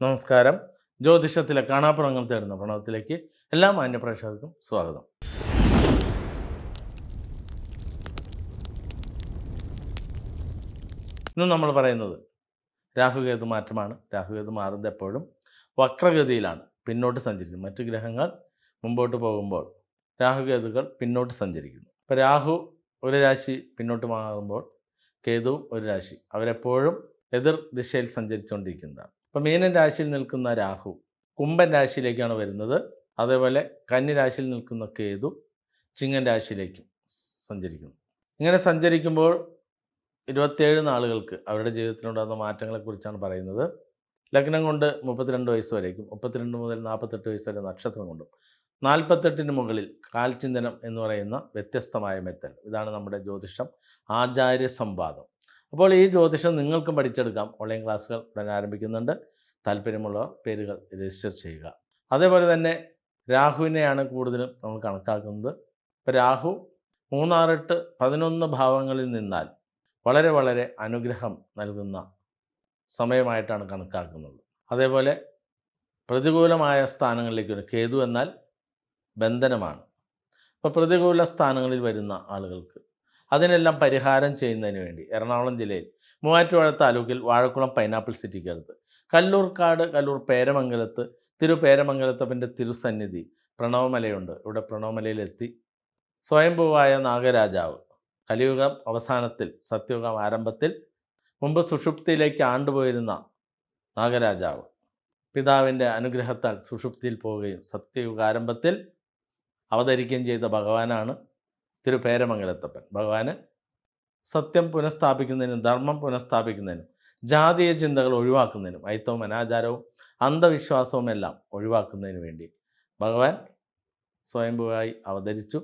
നമസ്കാരം. ജ്യോതിഷത്തിലെ കാണാപ്പുറങ്ങൾ തേടുന്ന പ്രണവത്തിലേക്ക് എല്ലാ മാന്യപ്രേക്ഷകർക്കും സ്വാഗതം. ഇന്ന് നമ്മൾ പറയുന്നത് രാഹുകേതു മാറ്റമാണ്. രാഹുകേതു മാറുന്നത് എപ്പോഴും വക്രഗതിയിലാണ്, പിന്നോട്ട് സഞ്ചരിക്കും. മറ്റ് ഗ്രഹങ്ങൾ മുമ്പോട്ട് പോകുമ്പോൾ രാഹുകേതുക്കൾ പിന്നോട്ട് സഞ്ചരിക്കുന്നു. ഇപ്പോൾ രാഹു ഒരു രാശി പിന്നോട്ട് മാറുമ്പോൾ കേതു ഒരു രാശി, അവരെപ്പോഴും എതിർ ദിശയിൽ സഞ്ചരിച്ചുകൊണ്ടിരിക്കുന്നതാണ്. ഇപ്പോൾ മീനൻ രാശിയിൽ നിൽക്കുന്ന രാഹു കുംഭൻ രാശിയിലേക്കാണ് വരുന്നത്. അതേപോലെ കന്നി രാശിയിൽ നിൽക്കുന്ന കേതു ചിങ്ങൻ രാശിയിലേക്കും സഞ്ചരിക്കുന്നു. ഇങ്ങനെ സഞ്ചരിക്കുമ്പോൾ 27 നാളുകൾക്ക് അവരുടെ ജീവിതത്തിലുണ്ടാകുന്ന മാറ്റങ്ങളെക്കുറിച്ചാണ് പറയുന്നത്. ലഗ്നം കൊണ്ട് 32 വയസ്സ് വരേക്കും, 32 മുതൽ 48 വയസ്സ് വരെ നക്ഷത്രം കൊണ്ടും, 48 മുകളിൽ കാൽചിന്തനം എന്ന് പറയുന്ന വ്യത്യസ്തമായ മെത്തഡ്. ഇതാണ് നമ്മുടെ ജ്യോതിഷം ആചാര്യ സംവാദം. അപ്പോൾ ഈ ജ്യോതിഷം നിങ്ങൾക്കും പഠിച്ചെടുക്കാം. ഓൺലൈൻ ക്ലാസ്സുകൾ ഉടൻ ആരംഭിക്കുന്നുണ്ട്. താല്പര്യമുള്ള പേരുകൾ രജിസ്റ്റർ ചെയ്യുക. അതേപോലെ തന്നെ രാഹുവിനെയാണ് കൂടുതലും നമ്മൾ കണക്കാക്കുന്നത്. ഇപ്പോൾ രാഹു 3, 6, 8, 11 ഭാവങ്ങളിൽ നിന്നാൽ വളരെ വളരെ അനുഗ്രഹം നൽകുന്ന സമയമായിട്ടാണ് കണക്കാക്കുന്നത്. അതേപോലെ പ്രതികൂലമായ സ്ഥാനങ്ങളിലേക്ക് വരും. കേതു എന്നാൽ ബന്ധനമാണ്. അപ്പോൾ പ്രതികൂല സ്ഥാനങ്ങളിൽ വരുന്ന ആളുകൾക്ക് അതിനെല്ലാം പരിഹാരം ചെയ്യുന്നതിന് വേണ്ടി എറണാകുളം ജില്ലയിൽ മൂവാറ്റുപുഴ താലൂക്കിൽ വാഴക്കുളം പൈനാപ്പിൾ സിറ്റിക്കടുത്ത് കല്ലൂർ പേരമംഗലത്ത് പേരമംഗലത്തപ്പൻ്റെ തിരുസന്നിധി പ്രണവമലയുണ്ട്. ഇവിടെ പ്രണവമലയിലെത്തി സ്വയംഭൂവായ നാഗരാജാവ് കലിയുഗം അവസാനത്തിൽ സത്യയുഗം ആരംഭത്തിൽ മുമ്പ് സുഷുപ്തിയിലേക്ക് ആണ്ടുപോയിരുന്ന നാഗരാജാവ് പിതാവിൻ്റെ അനുഗ്രഹത്താൽ സുഷുപ്തിയിൽ പോവുകയും സത്യയുഗാരംഭത്തിൽ അവതരിക്കുകയും ചെയ്ത ഭഗവാനാണ് പേരമംഗലത്തപ്പൻ. ഭഗവാന് സത്യം പുനഃസ്ഥാപിക്കുന്നതിനും ധർമ്മം പുനഃസ്ഥാപിക്കുന്നതിനും ജാതീയ ചിന്തകൾ ഒഴിവാക്കുന്നതിനും അയിത്തവും അനാചാരവും അന്ധവിശ്വാസവും എല്ലാം ഒഴിവാക്കുന്നതിന് വേണ്ടി ഭഗവാൻ സ്വയംഭൂവായി അവതരിച്ചു.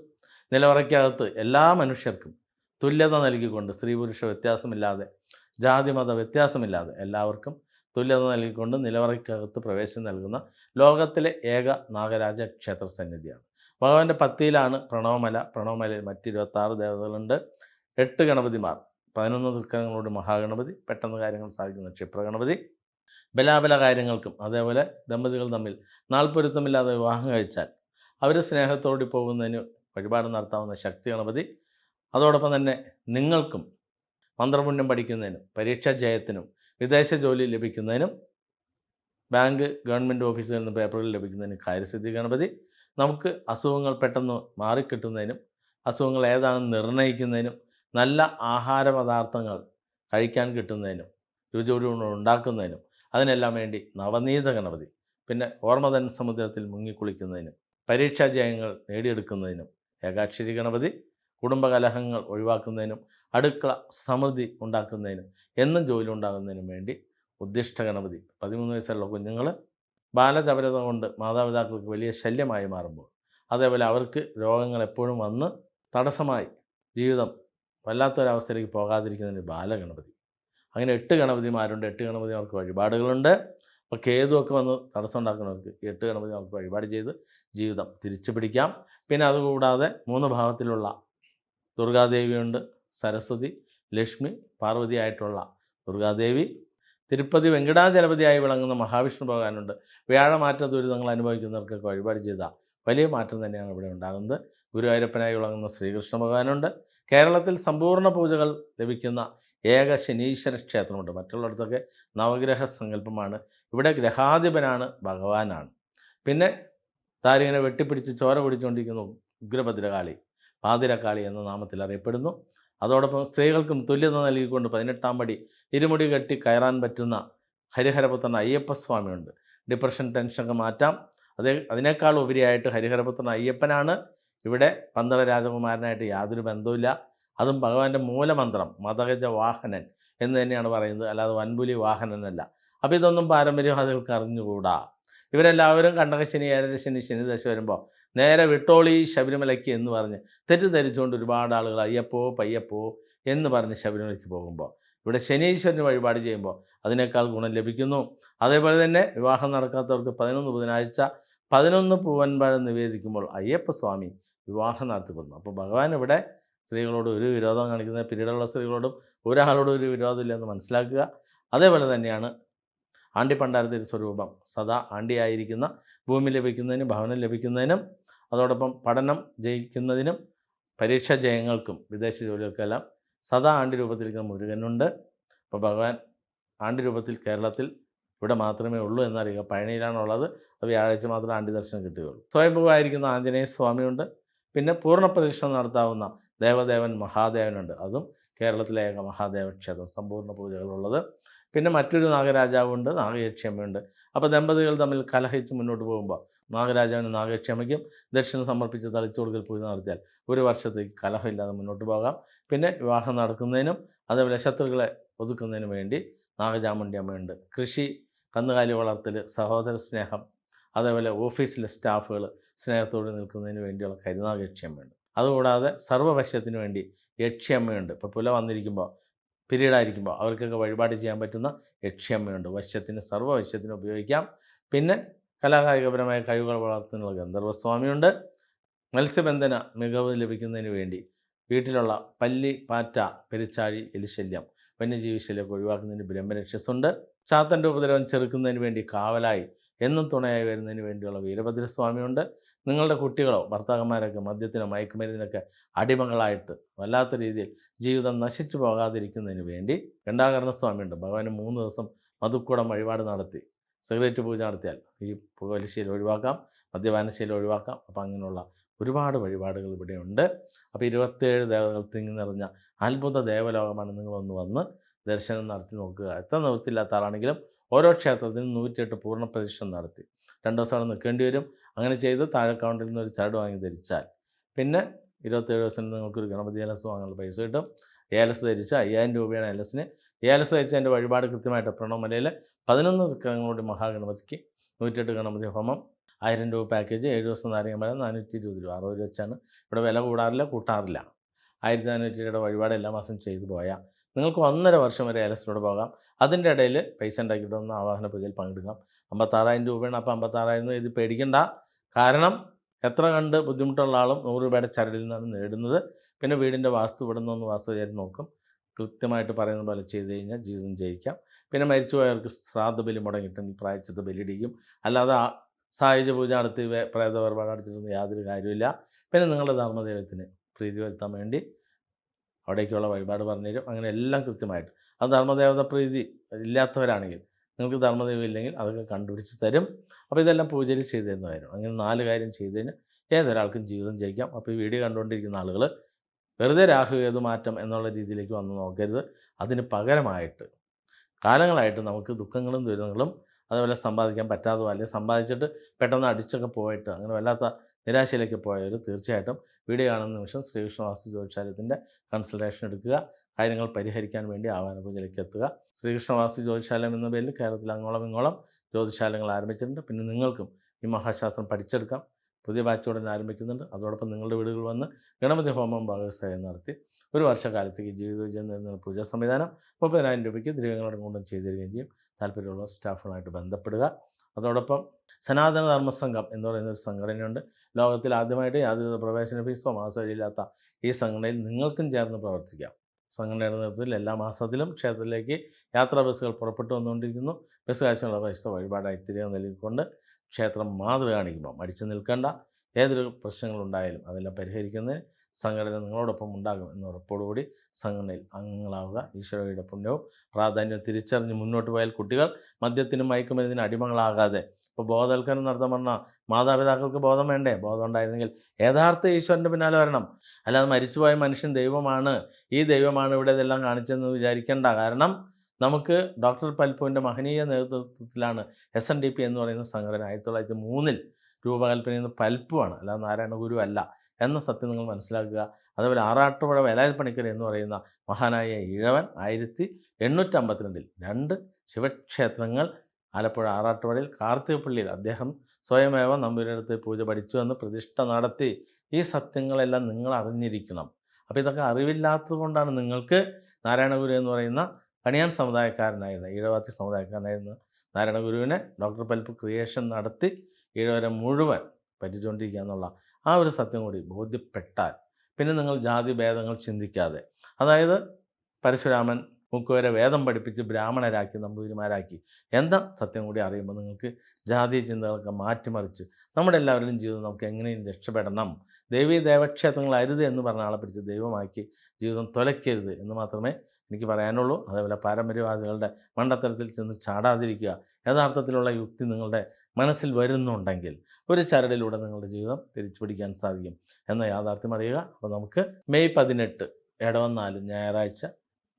നിലവറയ്ക്കകത്ത് എല്ലാ മനുഷ്യർക്കും തുല്യത നൽകിക്കൊണ്ട്, സ്ത്രീ പുരുഷ വ്യത്യാസമില്ലാതെ, ജാതി മത വ്യത്യാസമില്ലാതെ എല്ലാവർക്കും തുല്യത നൽകിക്കൊണ്ട് നിലവറയ്ക്കകത്ത് പ്രവേശനം നൽകുന്ന ലോകത്തിലെ ഏക നാഗരാജ ക്ഷേത്ര സന്നിധിയാണ്. ഭഗവാന്റെ പത്തിയിലാണ് പ്രണവമല. പ്രണവമലയിൽ മറ്റ് 26 ദേവതകളുണ്ട്. 8 ഗണപതിമാർ, 11 തൃക്കരങ്ങളോട് മഹാഗണപതി, പെട്ടെന്ന് കാര്യങ്ങൾ സാധിക്കുന്ന ക്ഷിപ്രഗണപതി, ബലാബല കാര്യങ്ങൾക്കും അതേപോലെ ദമ്പതികൾ തമ്മിൽ നാൾപ്പൊരുത്തമില്ലാതെ വിവാഹം കഴിച്ചാൽ അവർ സ്നേഹത്തോടെ പോകുന്നതിന് വഴിപാട് നടത്താവുന്ന ശക്തി ഗണപതി. അതോടൊപ്പം തന്നെ നിങ്ങൾക്കും മന്ത്രപുണ്യം പഠിക്കുന്നതിനും പരീക്ഷാ ജയത്തിനും വിദേശ ജോലി ലഭിക്കുന്നതിനും ബാങ്ക് ഗവൺമെൻറ് ഓഫീസുകളിൽ നിന്ന് പേപ്പറുകൾ ലഭിക്കുന്നതിനും കാര്യസിദ്ധി ഗണപതി. നമുക്ക് അസുഖങ്ങൾ പെട്ടെന്ന് മാറിക്കിട്ടുന്നതിനും അസുഖങ്ങൾ ഏതാണെന്ന് നിർണ്ണയിക്കുന്നതിനും നല്ല ആഹാര പദാർത്ഥങ്ങൾ കഴിക്കാൻ കിട്ടുന്നതിനും രുചിയോട് ഉണ്ടാക്കുന്നതിനും അതിനെല്ലാം വേണ്ടി നവനീത ഗണപതി. പിന്നെ ഓർമ്മതൻ സമുദ്രത്തിൽ മുങ്ങിക്കുളിക്കുന്നതിനും പരീക്ഷാ ജയങ്ങൾ നേടിയെടുക്കുന്നതിനും ഏകാക്ഷരി ഗണപതി. കുടുംബകലഹങ്ങൾ ഒഴിവാക്കുന്നതിനും അടുക്കള സമൃദ്ധി ഉണ്ടാക്കുന്നതിനും എന്നും ജോലി ഉണ്ടാകുന്നതിനും വേണ്ടി ഉദ്ദിഷ്ട ഗണപതി. 13 വയസ്സുള്ള കുഞ്ഞുങ്ങൾ ബാലചപലത കൊണ്ട് മാതാപിതാക്കൾക്ക് വലിയ ശല്യമായി മാറുമ്പോൾ, അതേപോലെ അവർക്ക് രോഗങ്ങൾ എപ്പോഴും വന്ന് തടസ്സമായി ജീവിതം വല്ലാത്തൊരവസ്ഥയിലേക്ക് പോകാതിരിക്കുന്നതിന് ബാലഗണപതി. അങ്ങനെ 8 ഗണപതിമാരുണ്ട്. 8 ഗണപതിമാർക്ക് വഴിപാടുകളുണ്ട്. അപ്പോൾ കേതുവൊക്കെ വന്ന് തടസ്സം ഉണ്ടാക്കുന്നവർക്ക് 8 ഗണപതിമാർക്ക് വഴിപാട് ചെയ്ത് ജീവിതം തിരിച്ചു പിടിക്കാം. പിന്നെ അതുകൂടാതെ 3 ഭാവത്തിലുള്ള ദുർഗാദേവിയുണ്ട്. സരസ്വതി, ലക്ഷ്മി, പാർവതി ആയിട്ടുള്ള ദുർഗാദേവി. തിരുപ്പതി വെങ്കടാചലപതിയായി വിളങ്ങുന്ന മഹാവിഷ്ണു ഭഗവാനുണ്ട്. വ്യാഴമാറ്റ ദുരിതങ്ങൾ അനുഭവിക്കുന്നവർക്കൊക്കെ വഴിപാട് ചെയ്ത വലിയ മാറ്റം തന്നെയാണ് ഇവിടെ ഉണ്ടാകുന്നത്. ഗുരുവായൂരപ്പനായി വിളങ്ങുന്ന ശ്രീകൃഷ്ണ ഭഗവാനുണ്ട്. കേരളത്തിൽ സമ്പൂർണ്ണ പൂജകൾ ലഭിക്കുന്ന ഏക ശനീശ്വര ക്ഷേത്രമുണ്ട്. മറ്റുള്ളിടത്തൊക്കെ നവഗ്രഹ സങ്കല്പമാണ്. ഇവിടെ ഗ്രഹാധിപനാണ്, ഭഗവാനാണ്. പിന്നെ താരിങ്ങനെ വെട്ടിപ്പിടിച്ച് ചോര കുടിച്ചുകൊണ്ടിരിക്കുന്ന ഉഗ്രഭദ്രകാളി, പാതിരക്കാളി എന്ന നാമത്തിൽ അറിയപ്പെടുന്നു. അതോടൊപ്പം സ്ത്രീകൾക്കും തുല്യത നൽകിക്കൊണ്ട് 18-ാം പടി ഇരുമുടി കെട്ടി കയറാൻ പറ്റുന്ന ഹരിഹരപുത്രൻ അയ്യപ്പസ്വാമിയുണ്ട്. ഡിപ്രഷൻ, ടെൻഷനൊക്കെ മാറ്റാം. അതിനേക്കാൾ ഉപരിയായിട്ട് ഹരിഹരപുത്രൻ അയ്യപ്പനാണ്. ഇവിടെ പന്തള രാജകുമാരനായിട്ട് യാതൊരു ബന്ധവുമില്ല. അതും ഭഗവാന്റെ മൂലമന്ത്രം മദഗജ വാഹനൻ എന്ന് തന്നെയാണ് പറയുന്നത്, അല്ലാതെ വൻപുലി വാഹനനല്ല. അപ്പോൾ ഇതൊന്നും പാരമ്പര്യവാദികൾക്ക് അറിഞ്ഞുകൂടാ. ഇവരെല്ലാവരും കണ്ടകശനി, ഏഴരശനി, ശനിദശ വരുമ്പോൾ നേരെ വിട്ടോളി ശബരിമലയ്ക്ക് എന്ന് പറഞ്ഞ് തെറ്റിദ്ധരിച്ചുകൊണ്ട് ഒരുപാട് ആളുകൾ അയ്യപ്പോ പയ്യപ്പോ എന്ന് പറഞ്ഞ് ശബരിമലയ്ക്ക് പോകുമ്പോൾ ഇവിടെ ശനീശ്വരന് വഴിപാട് ചെയ്യുമ്പോൾ അതിനേക്കാൾ ഗുണം ലഭിക്കുന്നു. അതേപോലെ തന്നെ വിവാഹം നടക്കാത്തവർക്ക് 11 ബുധനാഴ്ച 11 പൂവൻപഴം നിവേദിക്കുമ്പോൾ അയ്യപ്പസ്വാമി വിവാഹം നടത്തിക്കൊടുന്നു. അപ്പോൾ ഭഗവാൻ ഇവിടെ സ്ത്രീകളോട് ഒരു വിരോധം കാണിക്കുന്നത്, പിരീഡുള്ള സ്ത്രീകളോടും ഒരാളോടും ഒരു വിരോധമില്ലെന്ന് മനസ്സിലാക്കുക. അതേപോലെ തന്നെയാണ് ആണ്ടിപ്പണ്ടാരത്തിൻ്റെ സ്വരൂപം സദാ ആണ്ടിയായിരിക്കുന്ന ഭൂമി ലഭിക്കുന്നതിനും ഭവനം ലഭിക്കുന്നതിനും അതോടൊപ്പം പഠനം ജയിക്കുന്നതിനും പരീക്ഷാ ജയങ്ങൾക്കും വിദേശ ജോലികൾക്കെല്ലാം സദാ ആണ്ടി രൂപത്തിലിരിക്കുന്ന മുരുകനുണ്ട്. അപ്പോൾ ഭഗവാൻ ആണ്ടി രൂപത്തിൽ കേരളത്തിൽ ഇവിടെ മാത്രമേ ഉള്ളൂ എന്നറിയുക. പഴനിയിലാണുള്ളത്. അത് വ്യാഴാഴ്ച മാത്രമേ ആണ്ടി ദർശനം കിട്ടുകയുള്ളൂ. സ്വയംഭൂവായിരിക്കുന്ന ആഞ്ജനേയ സ്വാമിയുണ്ട്. പിന്നെ പൂർണ്ണ പ്രദക്ഷിണം നടത്താവുന്ന ദേവദേവൻ മഹാദേവനുണ്ട്. അതും കേരളത്തിലെ ഏക മഹാദേവ ക്ഷേത്രം, സമ്പൂർണ്ണ പൂജകളുള്ളത്. പിന്നെ മറ്റൊരു നാഗരാജാവുണ്ട്, നാഗയക്ഷിയമ്മയുണ്ട്. അപ്പോൾ ദമ്പതികൾ തമ്മിൽ കലഹിച്ച് മുന്നോട്ട് പോകുമ്പോൾ നാഗരാജാവിനും നാഗയക്ഷിയമ്മയ്ക്കും ദക്ഷിണ സമർപ്പിച്ച് തളിച്ചുകൊടുക്കൽ പൂജ നടത്തിയാൽ ഒരു വർഷത്തേക്ക് കലഹമില്ലാതെ മുന്നോട്ട് പോകാം. പിന്നെ വിവാഹം നടക്കുന്നതിനും അതേപോലെ ശത്രുക്കളെ ഒതുക്കുന്നതിനും വേണ്ടി നാഗചാമുണ്ഡി അമ്മയുണ്ട്. കൃഷി, കന്നുകാലി വളർത്തൽ, സഹോദര സ്നേഹം, അതേപോലെ ഓഫീസിലെ സ്റ്റാഫുകൾ സ്നേഹത്തോട് നിൽക്കുന്നതിന് വേണ്ടിയുള്ള കരുനാഗയക്ഷിയമ്മയുണ്ട്. അതുകൂടാതെ സർവ്വവശ്യത്തിന് വേണ്ടി യക്ഷിയമ്മയുണ്ട്. ഇപ്പോൾ പുല വന്നിരിക്കുമ്പോൾ, പിരീഡായിരിക്കുമ്പോൾ അവർക്കൊക്കെ വഴിപാട് ചെയ്യാൻ പറ്റുന്ന യക്ഷിയമ്മയുണ്ട്. വശ്യത്തിന് സർവ്വവശ്യത്തിന് ഉപയോഗിക്കാം. പിന്നെ കലാകായികപരമായ കഴിവുകൾ വളർത്തുന്നതിനുള്ള ഗന്ധർവസ്വാമിയുണ്ട്. മത്സ്യബന്ധന മികവ് ലഭിക്കുന്നതിന് വേണ്ടി വീട്ടിലുള്ള പല്ലി, പാറ്റ, പെരിച്ചാഴി, എലിശല്യം, വന്യജീവി ശല്യമൊക്കെ ഒഴിവാക്കുന്നതിന് ബ്രഹ്മരക്ഷസുണ്ട്. ചാത്തൻ്റെ ഉപദ്രവം ചെറുക്കുന്നതിന് വേണ്ടി കാവലായി എന്നും തുണയായി വരുന്നതിന് വേണ്ടിയുള്ള വീരഭദ്രസ്വാമിയുണ്ട്. നിങ്ങളുടെ കുട്ടികളോ ഭർത്താക്കന്മാരൊക്കെ മദ്യത്തിനോ മയക്കുമരുന്നിനൊക്കെ അടിമകളായിട്ട് വല്ലാത്ത രീതിയിൽ ജീവിതം നശിച്ചു പോകാതിരിക്കുന്നതിന് വേണ്ടി ഘണ്ടാകർണസ്വാമിയുണ്ട്. ഭഗവാന് 3 ദിവസം മധുക്കൂടം വഴിപാട് നടത്തി സിഗരറ്റ് പൂജ നടത്തിയാൽ ഈ പുകവലിശീലം ഒഴിവാക്കാം, മദ്യപാനശീലം ഒഴിവാക്കാം. അപ്പോൾ അങ്ങനെയുള്ള ഒരുപാട് വഴിപാടുകൾ ഇവിടെയുണ്ട്. അപ്പോൾ 27 ദേവതകൾ തിങ്ങി നിറഞ്ഞ അത്ഭുത ദേവലോകമാണ്. നിങ്ങളൊന്ന് വന്ന് ദർശനം നടത്തി നോക്കുക. എത്ര നിവൃത്തിയില്ലാത്ത ആളാണെങ്കിലും ഓരോ ക്ഷേത്രത്തിനും 108 പൂർണ്ണ പ്രദക്ഷിണം നടത്തി 2 ദിവസം അവിടെ നിൽക്കേണ്ടി വരും. അങ്ങനെ ചെയ്ത് താഴെ കൗണ്ടിൽ നിന്ന് ഒരു ചരട് വാങ്ങി ധരിച്ചാൽ പിന്നെ 27 ദിവസം നിങ്ങൾക്കൊരു ഗണപതി ഏലസ് വാങ്ങാനുള്ള പൈസ കിട്ടും. ഏലസ് ധരിച്ച 5000 രൂപയാണ് ഏലസിന്. ഏലസ് ധരിച്ച എൻ്റെ വഴിപാട് കൃത്യമായിട്ട് പ്രണവമലയിൽ 11 വിഗ്രഹങ്ങളോട് മഹാഗണപതിക്ക് 108 ഗണപതി ഹോമം, 1000 രൂപ പാക്കേജ്, 7 ദിവസം നാരങ്ങമല 420 രൂപ, 60 രൂപ വെച്ചാണ്. ഇവിടെ വില കൂടാറില്ല, കൂട്ടാറില്ല. 1400 രൂപയുടെ വഴിപാട് എല്ലാ മാസം ചെയ്തു പോയാൽ നിങ്ങൾക്ക് 1.5 വർഷം വരെ ഏലസിലൂടെ പോകാം. അതിൻ്റെ ഇടയിൽ പൈസ ഉണ്ടാക്കിയിട്ട് ഒന്ന് ആവാഹന പൂജയിൽ പങ്കെടുക്കാം. 56,000 രൂപയാണ്. അപ്പോൾ 56,000 ഇത് പേടിക്കണ്ട. കാരണം എത്ര കണ്ട് ബുദ്ധിമുട്ടുള്ള ആളും 100 രൂപയുടെ ചരടിൽ നിന്നാണ് നേടുന്നത്. പിന്നെ വീടിൻ്റെ വാസ്തു ഇവിടെ നിന്നൊന്ന് വാസ്തു വിചാരിച്ച് നോക്കും. കൃത്യമായിട്ട് പറയുന്ന പോലെ ചെയ്ത് കഴിഞ്ഞാൽ ജീവിതം ജയിക്കാം. പിന്നെ മരിച്ചുപോയവർക്ക് ശ്രാദ്ധ ബലി മുടങ്ങിയിട്ടുണ്ടെങ്കിൽ പ്രായശ്ചിത്ത ബലിയിടിക്കും. അല്ലാതെ സായുധ പൂജ നടത്തി പ്രേത വേർപാട് നടത്തിയിട്ടൊന്നും യാതൊരു കാര്യമില്ല. പിന്നെ നിങ്ങളുടെ ധർമ്മദൈവത്തിന് പ്രീതി വരുത്താൻ വേണ്ടി അവിടേക്കുള്ള വഴിപാട് പറഞ്ഞുതരും. അങ്ങനെ എല്ലാം കൃത്യമായിട്ട്. അത് ധർമ്മദേവത പ്രീതി ഇല്ലാത്തവരാണെങ്കിൽ, നിങ്ങൾക്ക് ധർമ്മദൈവം ഇല്ലെങ്കിൽ അതൊക്കെ കണ്ടുപിടിച്ച് തരും. അപ്പോൾ ഇതെല്ലാം പൂജയിൽ ചെയ്തു തരുന്നതായിരുന്നു. അങ്ങനെ 4 കാര്യം ചെയ്തതിന് ഏതൊരാൾക്കും ജീവിതം ജയിക്കാം. അപ്പോൾ ഈ വീഡിയോ കണ്ടുകൊണ്ടിരിക്കുന്ന ആളുകൾ വെറുതെ രാഹുകേതു മാറ്റം എന്നുള്ള രീതിയിലേക്ക് വന്ന് നോക്കരുത്. അതിന് പകരമായിട്ട് കാലങ്ങളായിട്ട് നമുക്ക് ദുഃഖങ്ങളും ദുരിതങ്ങളും അതുപോലെ സമ്പാദിക്കാൻ പറ്റാതെ അല്ലെങ്കിൽ സമ്പാദിച്ചിട്ട് പെട്ടെന്ന് അടിച്ചൊക്കെ പോയിട്ട് അങ്ങനെ വല്ലാത്ത നിരാശയിലേക്ക് പോയവർ തീർച്ചയായിട്ടും വീഡിയോ കാണുന്ന നിമിഷം ശ്രീകൃഷ്ണ വാസ്തു ജ്യോതിശാലയത്തിൻ്റെ കൺസൾട്ടേഷൻ എടുക്കുക. കാര്യങ്ങൾ പരിഹരിക്കാൻ വേണ്ടി ആവാഹന പൂജയിലേക്ക് എത്തുക. ശ്രീകൃഷ്ണ വാസ്തു ജ്യോതിശാലയം എന്ന പേരിൽ കേരളത്തിൽ അങ്ങോളം ഇങ്ങോളം ജ്യോതിശാലയങ്ങൾ ആരംഭിച്ചിട്ടുണ്ട്. പിന്നെ നിങ്ങൾക്കും ഈ മഹാശാസ്ത്രം പഠിച്ചെടുക്കാം. പുതിയ ബാച്ച് ഉടൻ ആരംഭിക്കുന്നുണ്ട്. അതോടൊപ്പം നിങ്ങളുടെ വീടുകളിൽ വന്ന് ഗണപതി ഹോമം ഭാഗവസായം നടത്തി ഒരു വർഷക്കാലത്തേക്ക് ജീവിത വിജയം നേടുന്ന പൂജാ സംവിധാനം 30,000 രൂപയ്ക്ക് ദ്രവ്യങ്ങളുടെ കൊണ്ടും ചെയ്തു തരികയും ചെയ്യും. താല്പര്യമുള്ള സ്റ്റാഫുകളായിട്ട് ബന്ധപ്പെടുക. അതോടൊപ്പം സനാതന ധർമ്മസംഘം എന്ന് പറയുന്ന ഒരു സംഘടനയുണ്ട്. ലോകത്തിൽ ആദ്യമായിട്ട് യാതൊരു പ്രവേശന ഫീസോ മാസമില്ലാത്ത ഈ സംഘടനയിൽ നിങ്ങൾക്കും ചേർന്ന് പ്രവർത്തിക്കാം. സംഘടനയുടെ നേതൃത്വത്തിൽ എല്ലാ മാസത്തിലും ക്ഷേത്രത്തിലേക്ക് യാത്രാ ബസ്സുകൾ പുറപ്പെട്ടു വന്നുകൊണ്ടിരിക്കുന്നു. ബസ് കാശുള്ള പൈസ വഴിപാടായി തിരികെ നൽകിക്കൊണ്ട് ക്ഷേത്രം മാതൃക കാണിക്കുമ്പോൾ മടിച്ചു നിൽക്കേണ്ട. ഏതൊരു പ്രശ്നങ്ങളുണ്ടായാലും അതെല്ലാം പരിഹരിക്കുന്നതിന് സംഘടന നിങ്ങളോടൊപ്പം ഉണ്ടാകും എന്ന ഉറപ്പോടുകൂടി സംഘടനയിൽ അംഗങ്ങളാവുക. ഈശ്വരയുടെ പുണ്യവും പ്രാധാന്യവും തിരിച്ചറിഞ്ഞ് മുന്നോട്ട് പോയാൽ കുട്ടികൾ മദ്യത്തിനും മയക്കുമരുന്നിനും അടിമകളാകാതെ, ഇപ്പോൾ ബോധവൽക്കരണം നടത്താൻ പറഞ്ഞാൽ മാതാപിതാക്കൾക്ക് ബോധം വേണ്ടേ? ബോധം ഉണ്ടായിരുന്നെങ്കിൽ യഥാർത്ഥ ഈശ്വരൻ്റെ പിന്നാലെ വരണം. അല്ലാതെ മരിച്ചുപോയ മനുഷ്യൻ ദൈവമാണ്, ഈ ദൈവമാണ് ഇവിടെ ഇതെല്ലാം കാണിച്ചതെന്ന് വിചാരിക്കേണ്ട. കാരണം നമുക്ക് ഡോക്ടർ പൽപ്പുവിൻ്റെ മഹനീയ നേതൃത്വത്തിലാണ് SNDP എന്ന് പറയുന്ന സംഘടന 1903 രൂപകൽപ്പന ചെയ്യുന്ന പൽപ്പുവാണ്, അല്ലാതെ നാരായണ ഗുരു അല്ല എന്ന സത്യം നിങ്ങൾ മനസ്സിലാക്കുക. അതുപോലെ ആറാട്ടുപുഴ വേലായുധ പണിക്കർ എന്ന് പറയുന്ന മഹാനായ ഇഴവൻ 1852 2 ശിവക്ഷേത്രങ്ങൾ ആലപ്പുഴ ആറാട്ടുപുഴയിൽ കാർത്തികപ്പള്ളിയിൽ അദ്ദേഹം സ്വയമേവ നമ്പൂരിനടുത്ത് പൂജ പഠിച്ചു എന്ന് പ്രതിഷ്ഠ നടത്തി. ഈ സത്യങ്ങളെല്ലാം നിങ്ങൾ അറിഞ്ഞിരിക്കണം. അപ്പോൾ ഇതൊക്കെ അറിവില്ലാത്തത് കൊണ്ടാണ് നിങ്ങൾക്ക് നാരായണ ഗുരു എന്ന് പറയുന്ന കണിയാൻ സമുദായക്കാരനായിരുന്ന ഈഴവാത്തി സമുദായക്കാരനായിരുന്ന നാരായണ ഗുരുവിനെ ഡോക്ടർ പൽപ്പ് ക്രിയേഷൻ നടത്തി ഈഴവരെ മുഴുവൻ പറ്റിച്ചുകൊണ്ടിരിക്കുക എന്നുള്ള ആ ഒരു സത്യം കൂടി ബോധ്യപ്പെട്ടാൽ പിന്നെ നിങ്ങൾ ജാതി ഭേദങ്ങൾ ചിന്തിക്കാതെ, അതായത് പരശുരാമൻ മുക്കുവരെ വേദം പഠിപ്പിച്ച് ബ്രാഹ്മണരാക്കി നമ്പൂതിരിമാരാക്കി എന്ന സത്യം കൂടി അറിയുമ്പോൾ നിങ്ങൾക്ക് ജാതീയ ചിന്തകളൊക്കെ മാറ്റിമറിച്ച് നമ്മുടെ എല്ലാവരുടെയും ജീവിതം നമുക്ക് എങ്ങനെയും രക്ഷപ്പെടണം, ദേവീ ദേവക്ഷേത്രങ്ങൾ അരുത് എന്ന് പറഞ്ഞ ആളെ പിടിച്ച് ദൈവമാക്കി ജീവിതം തുലയ്ക്കരുത് എന്ന് മാത്രമേ എനിക്ക് പറയാനുള്ളൂ. അതേപോലെ പാരമ്പര്യവാദികളുടെ മണ്ടത്തരത്തിൽ ചെന്ന് ചാടാതിരിക്കുക. യഥാർത്ഥത്തിലുള്ള യുക്തി നിങ്ങളുടെ മനസ്സിൽ വരുന്നുണ്ടെങ്കിൽ ഒരു ചരടിലൂടെ നിങ്ങളുടെ ജീവിതം തിരിച്ചു പിടിക്കാൻ സാധിക്കും എന്ന യാഥാർത്ഥ്യം അറിയുക. അപ്പോൾ നമുക്ക് മെയ് 18 ഇടവം 4 ഞായറാഴ്ച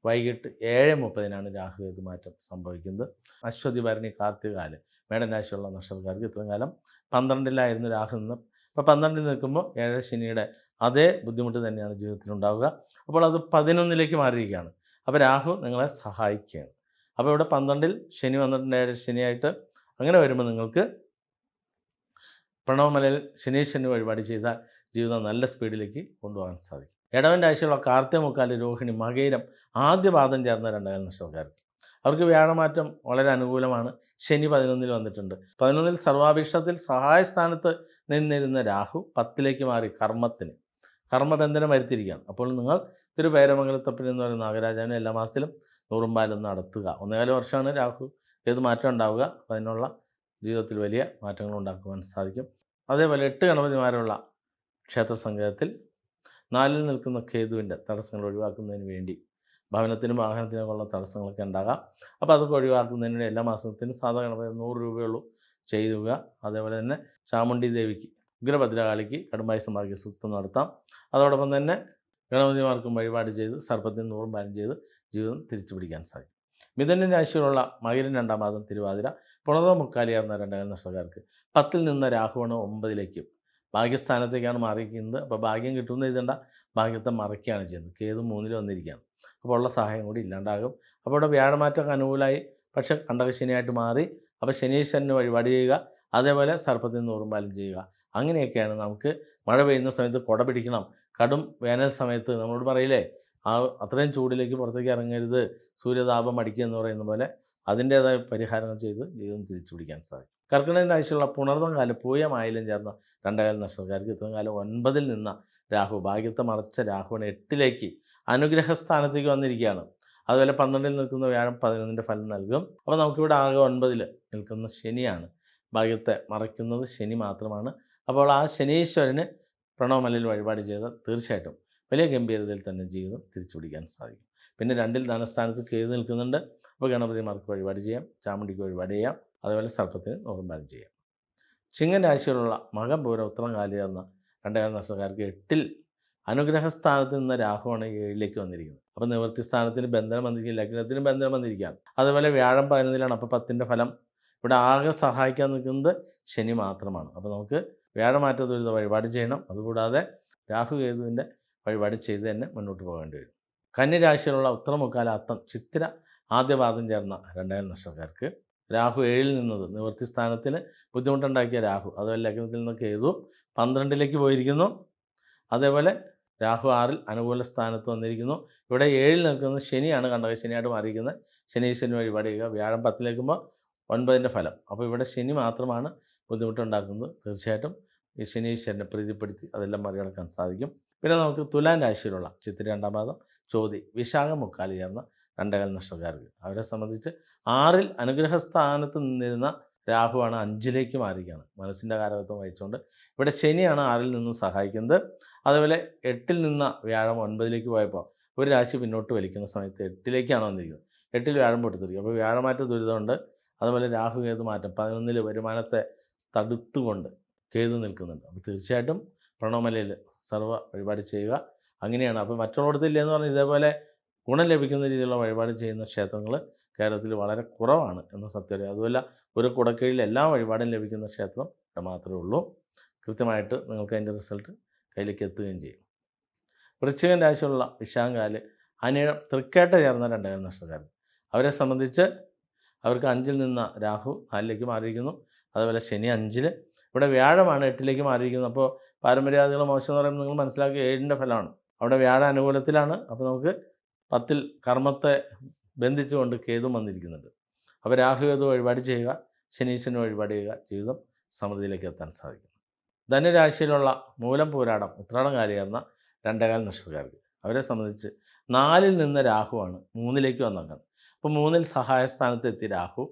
വൈകിട്ട് 7:30 രാഹുകേതു മാറ്റം സംഭവിക്കുന്നത്. അശ്വതി ഭരണി കാർത്തികാല് മേടരാശിയുള്ള നക്ഷത്രക്കാർക്ക് ഇത്രയും കാലം 12-ലായിരുന്നു രാഹു നിന്ന്. അപ്പോൾ 12-ൽ നിൽക്കുമ്പോൾ 7 ശനിയുടെ അതേ ബുദ്ധിമുട്ട് തന്നെയാണ് ജീവിതത്തിലുണ്ടാവുക. അപ്പോൾ അത് 11-ലേക്ക് മാറിയിരിക്കുകയാണ്. അപ്പോൾ രാഹു നിങ്ങളെ സഹായിക്കുകയാണ്. അപ്പോൾ ഇവിടെ 12-ൽ ശനി വന്നിട്ടുണ്ട്, 7 ശനിയായിട്ട്. അങ്ങനെ വരുമ്പോൾ നിങ്ങൾക്ക് പ്രണവമലയിൽ ശനീശ്വരന് വഴിപാട് ചെയ്താൽ ജീവിതം നല്ല സ്പീഡിലേക്ക് കൊണ്ടുപോകാൻ സാധിക്കും. ഇടവൻ രാശിയുള്ള കാർത്തിക മുക്കാല് രോഹിണി മകയിരം ആദ്യ പാദം ചേർന്ന 2 നക്ഷത്രക്കാർക്ക് അവർക്ക് വ്യാഴമാറ്റം വളരെ അനുകൂലമാണ്. ശനി 11-ൽ വന്നിട്ടുണ്ട്. 11-ൽ സർവാഭീഷ്ടത്തിൽ സഹായസ്ഥാനത്ത് നിന്നിരുന്ന രാഹു 10-ലേക്ക് മാറി കർമ്മബന്ധനം വരുത്തിയിരിക്കുകയാണ്. അപ്പോൾ നിങ്ങൾ തിരുപേരമംഗലത്തപ്പൻ എന്ന് പറയുന്ന നാഗരാജാവിനെ എല്ലാ മാസത്തിലും നൂറുമ്പാലും നടത്തുക. 1.25 വർഷമാണ് രാഹു ഏത് മാറ്റം ഉണ്ടാവുക. അതിനുള്ള ജീവിതത്തിൽ വലിയ മാറ്റങ്ങൾ ഉണ്ടാക്കുവാൻ സാധിക്കും. അതേപോലെ 8 ഗണപതിമാരുള്ള ക്ഷേത്ര സംഗീതത്തിൽ 4-ൽ നിൽക്കുന്ന കേതുവിൻ്റെ തടസ്സങ്ങൾ ഒഴിവാക്കുന്നതിന് വേണ്ടി ഭവനത്തിനും വാഹനത്തിനൊക്കെയുള്ള തടസ്സങ്ങളൊക്കെ ഉണ്ടാകാം. അപ്പോൾ അതൊക്കെ ഒഴിവാക്കുന്നതിന് എല്ലാ മാസത്തിനും സാധാരണ ഗണപതി 100 രൂപയുള്ളൂ ചെയ്യുക. അതേപോലെ തന്നെ ചാമുണ്ഡി ദേവിക്ക് ഉഗ്രഭദ്രകാളിക്ക് കടുംബായുസം ഭാഗ്യ സൂക്തം നടത്താം. അതോടൊപ്പം തന്നെ ഗണപതിമാർക്കും വഴിപാട് ചെയ്ത് സർപ്പത്തിന് 100 പാലം ചെയ്ത് ജീവിതം തിരിച്ചു പിടിക്കാൻ സാധിക്കും. മിഥുന രാശിയിലുള്ള മകരം 2-ാം പാദം തിരുവാതിര പുണർന്ന മുക്കാലിയാർന്ന 2 നക്ഷത്രക്കാർക്ക് 10-ൽ നിന്ന് രാഹുവാണ് 9-ലേക്കും ഭാഗ്യസ്ഥാനത്തേക്കാണ് മാറിയിരിക്കുന്നത്. അപ്പോൾ ഭാഗ്യം കിട്ടുമെന്ന് എഴുതേണ്ട, ഭാഗ്യത്തെ മറയ്ക്കുകയാണ് ചെയ്യുന്നത്. കേതു 3-ൽ വന്നിരിക്കുകയാണ്. അപ്പോൾ ഉള്ള സഹായം കൂടി ഇല്ലാണ്ടാകും. അപ്പോൾ ഇവിടെ വ്യാഴമാറ്റമൊക്കെ അനുകൂലമായി, പക്ഷേ കണ്ടകശനിയായിട്ട് മാറി. അപ്പോൾ ശനീശ്വരന് വഴിപാട് ചെയ്യുക, അതേപോലെ സർപ്പത്തിന് 100 പാലം ചെയ്യുക. അങ്ങനെയൊക്കെയാണ് നമുക്ക് മഴ പെയ്യുന്ന സമയത്ത് കുട പിടിക്കണം. കടും വേനൽ സമയത്ത് നമ്മളോട് പറയില്ലേ, അത്രയും ചൂടിലേക്ക് പുറത്തേക്ക് ഇറങ്ങരുത്, സൂര്യതാപം അടിക്കുക എന്ന് പറയുന്ന പോലെ അതിൻ്റേതായ പരിഹാരങ്ങൾ ചെയ്ത് ജീവിതം തിരിച്ചു പിടിക്കാൻ സാധിക്കും. കർക്കിടക രാശിയുള്ള പുണർന്നം കാലം പൂയം ആയില്യം ചേർന്ന 2 നക്ഷത്രക്കാർക്ക് ഇത്രയും കാലം 9-ൽ നിന്ന രാഹു ഭാഗ്യത്തെ മറച്ച രാഹുവിനെ 8-ലേക്ക് അനുഗ്രഹസ്ഥാനത്തേക്ക് വന്നിരിക്കുകയാണ്. അതുപോലെ 12-ൽ നിൽക്കുന്ന വ്യാഴം 11-ൻ്റെ ഫലം നൽകും. അപ്പോൾ നമുക്കിവിടെ ആകെ 9-ൽ നിൽക്കുന്ന ശനിയാണ്. ഭാഗ്യത്തെ മറയ്ക്കുന്നത് ശനി മാത്രമാണ്. അപ്പോൾ ആ ശനീശ്വരന് പ്രണവമലയിൽ വഴിപാട് ചെയ്താൽ തീർച്ചയായിട്ടും വലിയ ഗംഭീരതയിൽ തന്നെ ജീവിതം തിരിച്ചു പിടിക്കാൻ സാധിക്കും. പിന്നെ 2-ൽ ധനസ്ഥാനത്ത് കേതു നിൽക്കുന്നുണ്ട്. അപ്പോൾ ഗണപതിമാർക്ക് വഴിപാട് ചെയ്യാം, ചാമുണ്ടിക്ക് വഴിപാട് ചെയ്യാം, അതുപോലെ സർപ്പത്തിന് 100 പാലം ചെയ്യാം. ചിങ്ങൻ രാശിയിലുള്ള മകം പൂരം ഉത്രം കാലിയാർന്ന 2 നക്ഷത്രക്കാർക്ക് 8-ൽ അനുഗ്രഹസ്ഥാനത്ത് നിന്ന് രാഹുവാണ് 7-ലേക്ക് വന്നിരിക്കുന്നത്. അപ്പോൾ നിവൃത്തി സ്ഥാനത്തിന് ബന്ധനം വന്നിരിക്കുക, ലഗ്നത്തിന് ബന്ധനം വന്നിരിക്കുകയാണ്. അതുപോലെ വ്യാഴം 11-ലാണ്. അപ്പോൾ 10-ൻ്റെ ഫലം ഇവിടെ ആകെ സഹായിക്കാൻ നിൽക്കുന്നത് ശനി മാത്രമാണ്. അപ്പോൾ നമുക്ക് വ്യാഴമാറ്റ ദുരിത വഴിപാട് ചെയ്യണം. അതുകൂടാതെ രാഹുകേതുവിൻ്റെ വഴിപാട് ചെയ്ത് തന്നെ മുന്നോട്ട് പോകേണ്ടി വരും. കന്യരാശിയിലുള്ള ഉത്തരമുക്കാല അത്തം ചിത്തിര ആദ്യ പാദം ചേർന്ന 2 നക്ഷത്രക്കാർക്ക് രാഹു 7-ൽ നിന്നത് നിവൃത്തി സ്ഥാനത്തിന് ബുദ്ധിമുട്ടുണ്ടാക്കിയ രാഹു, അതുപോലെ ലഗ്നത്തിൽ നിന്ന് കേതു 12-ലേക്ക് പോയിരിക്കുന്നു. അതേപോലെ രാഹു 6-ൽ അനുകൂല സ്ഥാനത്ത് വന്നിരിക്കുന്നു. ഇവിടെ 7-ൽ നിൽക്കുന്നത് ശനിയാണ്, കണ്ടകശനിയായിട്ട് മാറിയിരിക്കുന്നത്. ശനീശ്വരന് വഴിപാട് ചെയ്യുക. വ്യാഴം 10-ലേക്കുമ്പോൾ 9-ൻ്റെ ഫലം. അപ്പോൾ ഇവിടെ ശനി മാത്രമാണ് ബുദ്ധിമുട്ടുണ്ടാക്കുന്നത്. തീർച്ചയായിട്ടും ഈ ശനീശ്വരനെ പ്രീതിപ്പെടുത്തി അതെല്ലാം മറികടക്കാൻ സാധിക്കും. പിന്നെ നമുക്ക് തുലാം രാശിയിലുള്ള ചിത്തിര 2-ാം പാദം ചോതി വിശാഖം മുക്കാലി ചേർന്ന 2 നക്ഷത്രക്കാർക്ക് അവരെ സംബന്ധിച്ച് 6-ൽ അനുഗ്രഹസ്ഥാനത്ത് നിന്നിരുന്ന രാഹുവാണ് 5-ലേക്ക് മാറിയിരിക്കുകയാണ്. മനസ്സിൻ്റെ കാരകത്വം വഹിച്ചുകൊണ്ട് ഇവിടെ ശനിയാണ് 6-ൽ നിന്ന് സഹായിക്കുന്നത്. അതുപോലെ 8-ൽ നിന്ന വ്യാഴം 9-ലേക്ക് പോയപ്പോൾ ഒരു രാശി പിന്നോട്ട് വലിക്കുന്ന സമയത്ത് 8-ലേക്കാണ് വന്നിരിക്കുന്നത്. 8-ൽ വ്യാഴം പൊട്ടിത്തെറിക്കും. അപ്പോൾ വ്യാഴമാറ്റ ദുരിതമുണ്ട്. അതുപോലെ രാഹു കേതു മാറ്റം 11-ൽ വരുമാനത്തെ തടുത്തുകൊണ്ട് കേതു നിൽക്കുന്നുണ്ട്. അപ്പോൾ തീർച്ചയായിട്ടും പ്രണവമലയിൽ സർവ്വ വഴിപാട് ചെയ്യുക. അങ്ങനെയാണ്. അപ്പോൾ മറ്റുള്ളിടത്തില്ല എന്ന് പറഞ്ഞാൽ ഇതേപോലെ ഗുണം ലഭിക്കുന്ന രീതിയിലുള്ള വഴിപാട് ചെയ്യുന്ന ക്ഷേത്രങ്ങൾ കേരളത്തിൽ വളരെ കുറവാണ് എന്ന സത്യം. അതുമല്ല, ഒരു കുടക്കീഴിൽ എല്ലാ വഴിപാടും ലഭിക്കുന്ന ക്ഷേത്രം മാത്രമേ ഉള്ളൂ. കൃത്യമായിട്ട് നിങ്ങൾക്ക് അതിൻ്റെ റിസൾട്ട് കയ്യിലേക്ക് എത്തുകയും ചെയ്യും. വൃശ്ചികൻ രാശിയുള്ള വിശാഖാല് അനിഴം തൃക്കേട്ട ചേർന്ന 2 നക്ഷത്രക്കാർ അവരെ സംബന്ധിച്ച് അവർക്ക് 5-ൽ നിന്ന രാഹു 4-ലേക്ക് മാറിയിരിക്കുന്നു. അതുപോലെ ശനി 5-ൽ. ഇവിടെ വ്യാഴമാണ് 8-ലേക്ക് മാറിയിരിക്കുന്നത്. അപ്പോൾ പാരമ്പര്യാദികൾ മോശം എന്ന് പറയുമ്പോൾ നിങ്ങൾ മനസ്സിലാക്കുക 7-ൻ്റെ ഫലമാണ്. അവിടെ വ്യാഴ അനുകൂലത്തിലാണ്. അപ്പോൾ നമുക്ക് 10-ൽ കർമ്മത്തെ ബന്ധിച്ചുകൊണ്ട് കേതും വന്നിരിക്കുന്നുണ്ട്. അപ്പോൾ രാഹുകേതു വഴിപാട് ചെയ്യുക, ശനീശ്വരന് വഴിപാട് ചെയ്യുക, ജീവിതം സമൃദ്ധിയിലേക്ക് എത്താൻ സാധിക്കും. ധനുരാശിയിലുള്ള മൂലം പൂരാടം ഉത്രാടം കാലിയാർന്ന 2 നക്ഷത്രക്കാർക്ക് അവരെ സംബന്ധിച്ച് 4-ൽ നിന്ന് രാഹുവാണ് 3-ലേക്ക് വന്നേക്കുന്നത്. അപ്പോൾ 3-ൽ സഹായസ്ഥാനത്ത് എത്തി രാഹു.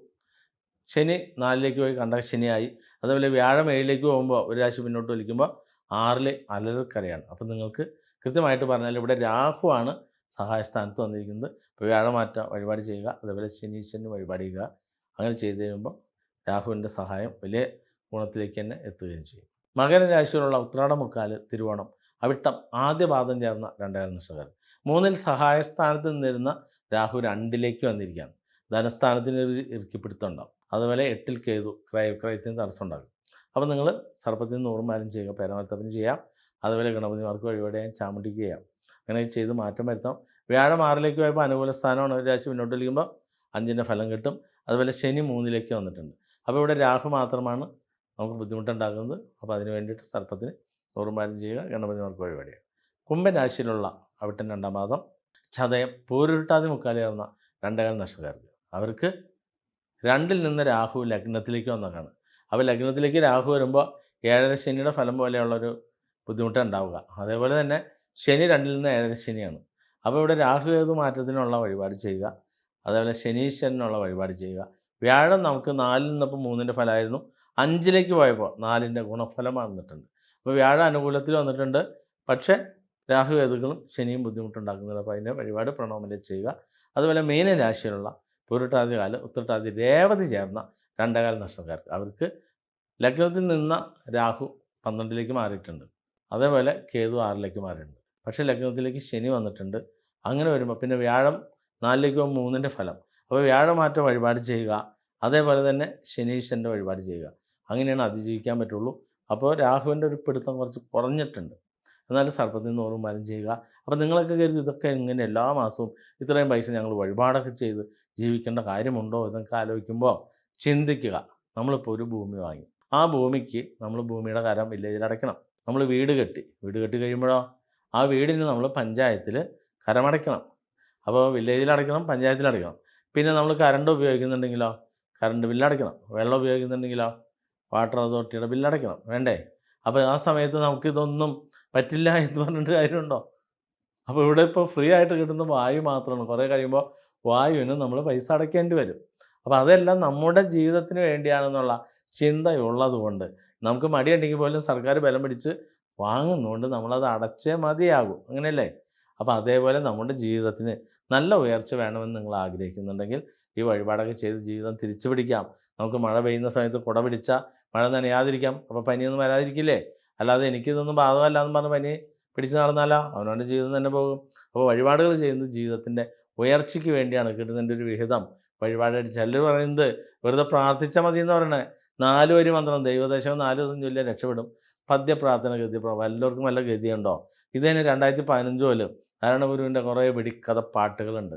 ശനി 4-ലേക്ക് പോയി കണ്ട ശനിയായി. അതുപോലെ വ്യാഴം 7-ലേക്ക് പോകുമ്പോൾ ഒരു രാശി പിന്നോട്ട് വലിക്കുമ്പോൾ 6-ൽ അലർക്കരയാണ്. അപ്പോൾ നിങ്ങൾക്ക് കൃത്യമായിട്ട് പറഞ്ഞാൽ ഇവിടെ രാഹുവാണ് സഹായസ്ഥാനത്ത് വന്നിരിക്കുന്നത്. അപ്പോൾ വ്യാഴമാറ്റ വഴിപാട് ചെയ്യുക, അതുപോലെ ശനീശ്വരന് വഴിപാട് ചെയ്യുക. അങ്ങനെ ചെയ്ത് കഴിയുമ്പോൾ രാഹുവിൻ്റെ സഹായം വലിയ ഗുണത്തിലേക്ക് തന്നെ എത്തുകയും ചെയ്യും. മകരരാശിയിലുള്ള ഉത്രാടം, മുക്കാല്, തിരുവോണം, അവിട്ടം ആദ്യ പാദം ചേർന്ന 2 നക്ഷത്രക്കാർ. 3-ൽ സഹായസ്ഥാനത്ത് നിന്നിരുന്ന രാഹു 2-ലേക്ക് വന്നിരിക്കുകയാണ്. ധനസ്ഥാനത്തിന് ഒരു ഇറുക്കിപ്പിടുത്തം ഉണ്ടാകും. അതുപോലെ 8-ൽ കേതു ക്രയത്തിന് തടസ്സം ഉണ്ടാകും. അപ്പോൾ നിങ്ങൾ സർപ്പത്തിന് 100 മാലും ചെയ്യുക, പേരമർത്തപ്പിന് ചെയ്യാം. അതുപോലെ ഗണപതിമാർക്ക് വഴിപാട് ചെയ്യാൻ, ചാമുണ്ടിക്ക് ചെയ്യാം. അങ്ങനെ ചെയ്ത് മാറ്റം വരുത്താം. വ്യാഴം 6-ലേക്ക് പോയപ്പോൾ അനുകൂല സ്ഥാനമാണ്. ഒരു രാശി മുന്നോട്ട് വലിക്കുമ്പോൾ 5-ൻ്റെ ഫലം കിട്ടും. അതുപോലെ ശനി 3-ലേക്ക് വന്നിട്ടുണ്ട്. അപ്പോൾ ഇവിടെ രാഹു മാത്രമാണ് നമുക്ക് ബുദ്ധിമുട്ടുണ്ടാകുന്നത്. അപ്പോൾ അതിന് വേണ്ടിയിട്ട് സർപ്പത്തിന് 100 മാലും ചെയ്യുക, ഗണപതിമാർക്ക് വഴിപാട് ചെയ്യുക. കുംഭൻ രാശിയിലുള്ള അവിട്ടം 2-ാം പാദം, ചതയം, പൂരുരുട്ടാതി, മുക്കാലി ചേർന്ന 2 നക്ഷത്രക്കാർക്ക് അവർക്ക് 2-ൽ നിന്ന് രാഹു ലഗ്നത്തിലേക്ക് വന്നതാണ്. അപ്പോൾ ലഗ്നത്തിലേക്ക് രാഹു വരുമ്പോൾ 7-ര ശനിയുടെ ഫലം പോലെയുള്ളൊരു ബുദ്ധിമുട്ട് ഉണ്ടാവുക. അതേപോലെ തന്നെ ശനി 2-ൽ നിന്ന് 7-ര ശനിയാണ്. അപ്പോൾ ഇവിടെ രാഹു കേതു മാറ്റത്തിനുള്ള വഴിപാട് ചെയ്യുക, അതേപോലെ ശനീശ്വരനുള്ള വഴിപാട് ചെയ്യുക. വ്യാഴം നമുക്ക് 4-ൽ നിന്നപ്പോൾ 3-ൻ്റെ ഫലമായിരുന്നു. 5-ലേക്ക് പോയപ്പോൾ 4-ൻ്റെ ഗുണഫലം വന്നിട്ടുണ്ട്. അപ്പോൾ വ്യാഴം അനുകൂലത്തിൽ വന്നിട്ടുണ്ട്. പക്ഷേ രാഹു കേതുക്കളും ശനിയും ബുദ്ധിമുട്ടുണ്ടാക്കുന്നുണ്ട്. അപ്പോൾ അതിൻ്റെ വഴിപാട് പ്രണവമല ചെയ്യുക. അതുപോലെ മീന രാശിയിലുള്ള പൂരുട്ടാതി, കാല്, ഉത്രട്ടാതി, രേവതി ചേർന്ന 2 നക്ഷത്രക്കാർക്ക് അവർക്ക് ലഗ്നത്തിൽ നിന്ന രാഹു 12-ലേക്ക് മാറിയിട്ടുണ്ട്. അതേപോലെ കേതു 6-ലേക്ക് മാറിയിട്ടുണ്ട്. പക്ഷേ ലഗ്നത്തിലേക്ക് ശനി വന്നിട്ടുണ്ട്. അങ്ങനെ വരുമ്പോൾ പിന്നെ വ്യാഴം 4-ലേക്ക് പോകുമ്പോൾ 3-ൻ്റെ ഫലം. അപ്പോൾ വ്യാഴമാറ്റം വഴിപാട് ചെയ്യുക, അതേപോലെ തന്നെ ശനീശ്വരൻ്റെ വഴിപാട് ചെയ്യുക. അങ്ങനെയാണ് അതിജീവിക്കാൻ പറ്റുള്ളൂ. അപ്പോൾ രാഹുവിൻ്റെ ഒരു പിടുത്തം കുറച്ച് കുറഞ്ഞിട്ടുണ്ട്. എന്നാലും സർപ്പത്തിൽ 100 മാലും ചെയ്യുക. അപ്പോൾ നിങ്ങളൊക്കെ കരുതി ഇതൊക്കെ ഇങ്ങനെ എല്ലാ മാസവും ഇത്രയും പൈസ ഞങ്ങൾ വഴിപാടൊക്കെ ചെയ്ത് ജീവിക്കേണ്ട കാര്യമുണ്ടോ എന്നൊക്കെ ആലോചിക്കുമ്പോൾ ചിന്തിക്കുക. നമ്മളിപ്പോൾ ഒരു ഭൂമി വാങ്ങി, ആ ഭൂമിക്ക് നമ്മൾ ഭൂമിയുടെ കരം വില്ലേജിൽ അടയ്ക്കണം. നമ്മൾ വീട് കെട്ടി കഴിയുമ്പോഴോ ആ വീടിന് നമ്മൾ പഞ്ചായത്തിൽ കരമടയ്ക്കണം. അപ്പോൾ വില്ലേജിൽ അടയ്ക്കണം, പഞ്ചായത്തിൽ അടയ്ക്കണം. പിന്നെ നമ്മൾ കറണ്ട് ഉപയോഗിക്കുന്നുണ്ടെങ്കിലോ കറണ്ട് ബില്ലടയ്ക്കണം. വെള്ളം ഉപയോഗിക്കുന്നുണ്ടെങ്കിലോ വാട്ടർ അതോറിറ്റിയുടെ ബില്ലടയ്ക്കണം. വേണ്ടേ? അപ്പോൾ ആ സമയത്ത് നമുക്കിതൊന്നും പറ്റില്ല എന്ന് പറഞ്ഞിട്ട് കാര്യമുണ്ടോ? അപ്പോൾ ഇവിടെ ഇപ്പോൾ ഫ്രീ ആയിട്ട് കിട്ടുന്ന വായു മാത്രമാണ്. കുറേ കഴിയുമ്പോൾ വായുവിന് നമ്മൾ പൈസ അടയ്ക്കേണ്ടി വരും. അപ്പോൾ അതെല്ലാം നമ്മുടെ ജീവിതത്തിന് വേണ്ടിയാണെന്നുള്ള ചിന്തയുള്ളത് കൊണ്ട് നമുക്ക് മടിയുണ്ടെങ്കിൽ പോലും സർക്കാർ ബലം പിടിച്ച് വാങ്ങുന്നതുകൊണ്ട് നമ്മളത് അടച്ചേ മതിയാകും. അങ്ങനെയല്ലേ? അപ്പോൾ അതേപോലെ നമ്മുടെ ജീവിതത്തിന് നല്ല ഉയർച്ച വേണമെന്ന് നിങ്ങൾ ആഗ്രഹിക്കുന്നുണ്ടെങ്കിൽ ഈ വഴിപാടൊക്കെ ചെയ്ത് ജീവിതം തിരിച്ചു പിടിക്കാം. നമുക്ക് മഴ പെയ്യുന്ന സമയത്ത് കുട പിടിച്ചാൽ മഴ നനയാതിരിക്കാം. അപ്പോൾ പനിയൊന്നും വരാതിരിക്കില്ലേ? അല്ലാതെ എനിക്കിതൊന്നും ബാധകമല്ല എന്ന് പറഞ്ഞ് പനി പിടിച്ച് നടന്നാലോ അവനവൻ്റെ ജീവിതം തന്നെ പോകും. അപ്പോൾ വഴിപാടുകൾ ചെയ്യുന്നത് ജീവിതത്തിൻ്റെ ഉയർച്ചയ്ക്ക് വേണ്ടിയാണ്. കിട്ടുന്നതിൻ്റെ ഒരു വിഹിതം വഴിപാടായിട്ട് ചിലർ പറയുന്നത് വെറുതെ പ്രാർത്ഥിച്ചാൽ മതി എന്ന് പറയണേ. 4 വരി മന്ത്രം ദൈവദേശം 4 ദിവസം ചൊല്ലിയാൽ രക്ഷപ്പെടും. പദ്യപ്രാർത്ഥന ഗതി വല്ലവർക്കും വല്ല ഗതിയുണ്ടോ? ഇത് തന്നെ 2015 മുതൽ നാരായണഗുരുവിൻ്റെ കുറേ വെടിക്കഥ പാട്ടുകളുണ്ട്.